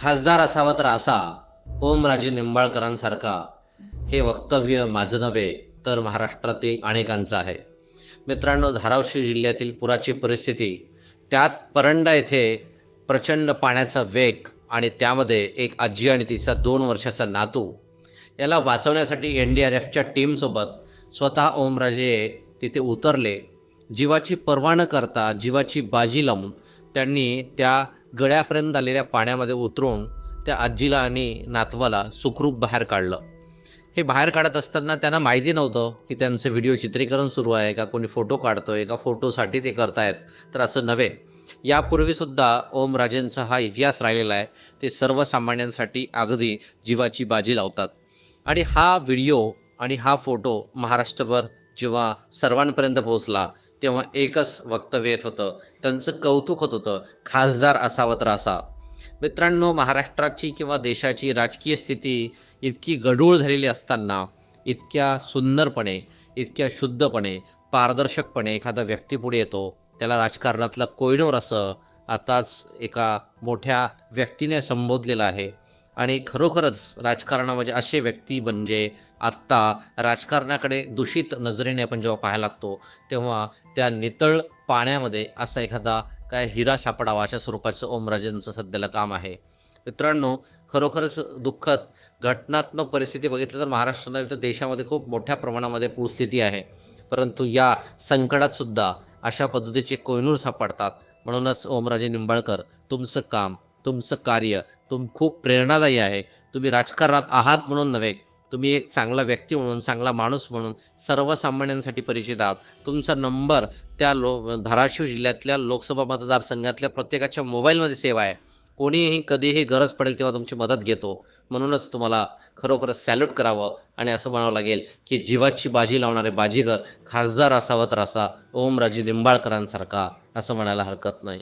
खासदार असावा तर असा ओमराजे निंबाळकरांसारखा, हे वक्तव्य माझं नव्हे तर महाराष्ट्रातील अनेकांचं आहे. मित्रांनो, धाराशिव जिल्ह्यातील पुराची परिस्थिती, त्यात परंडा येथे प्रचंड पाण्याचा वेग आणि त्यामध्ये एक आजी आणि तिचा 2 वर्षाचा नातू, याला वाचवण्यासाठी NDRFच्या टीमसोबत स्वतः ओमराजे तिथे उतरले. जीवाची पर्वा न करता जीवाची बाजी लावून त्यांनी त्या गळ्यापर्यंत आलेल्या पाण्यामध्ये उतरून त्या आजीला आणि नातवाला सुखरूप बाहेर काढलं. हे बाहेर काढत असताना त्यांना माहिती नव्हतं की त्यांचं व्हिडिओ चित्रीकरण सुरू आहे का, कोणी फोटो काढतोय का, फोटोसाठी ते करतायत. तर असं नव्हे, यापूर्वीसुद्धा ओमराजेंचा हा इतिहास राहिलेला आहे. ते सर्वसामान्यांसाठी अगदी जीवाची बाजी लावतात. आणि हा व्हिडिओ आणि हा फोटो महाराष्ट्रभर जेव्हा सर्वांपर्यंत पोहोचला तेव्हा एकच वक्तव्य येत होतं, त्यांचं कौतुक होत होतं, खासदार असावा तर असा. मित्रांनो, महाराष्ट्राची किंवा देशाची राजकीय स्थिती इतकी गढूळ झालेली असताना इतक्या सुंदरपणे, इतक्या शुद्धपणे, पारदर्शकपणे एखादा व्यक्ती पुढे येतो, त्याला राजकारणातला कोहिनूर असं आताच एका मोठ्या व्यक्तीने संबोधलेलं आहे. आणि खरोखरच राजकारणामध्ये असे व्यक्ती म्हणजे आत्ता राजकारणाकडे दूषित नजरेने आपण जेव्हा पाहायला लागतो तेव्हा त्या नितळ पाण्यामध्ये असा एखादा काय हिरा सापडावा अशा स्वरूपाचं ओमराजेंचं सध्याला काम आहे. मित्रांनो, खरोखरच दुःखद घटनात्मक परिस्थिती बघितलं तर महाराष्ट्राला तर देशामध्ये खूप मोठ्या प्रमाणामध्ये पूरस्थिती आहे. परंतु या संकटातसुद्धा अशा पद्धतीचे कोहिनूर सापडतात. म्हणूनच ओमराजे निंबाळकर, तुमचं काम, तुमचं कार्य खूप प्रेरणादायी आहे. तुम्ही राजकारणात आहात म्हणून नव्हे, तुम्ही एक चांगला व्यक्ती म्हणून, चांगला माणूस म्हणून सर्वसामान्यांसाठी परिचित आहात. तुमचा नंबर त्या धाराशिव जिल्ह्यातल्या लोकसभा मतदारसंघातल्या प्रत्येकाच्या मोबाईलमध्ये सेव्ह आहे. कोणीही कधीही गरज पडेल तेव्हा तुमची मदत घेतो. म्हणूनच तुम्हाला खरोखरच सॅल्यूट करावं आणि असं म्हणावं लागेल की जीवाची बाजी लावणारे बाजीगर खासदार असावा तर असा ओमराजे निंबाळकरांसारखा, असं म्हणायला हरकत नाही.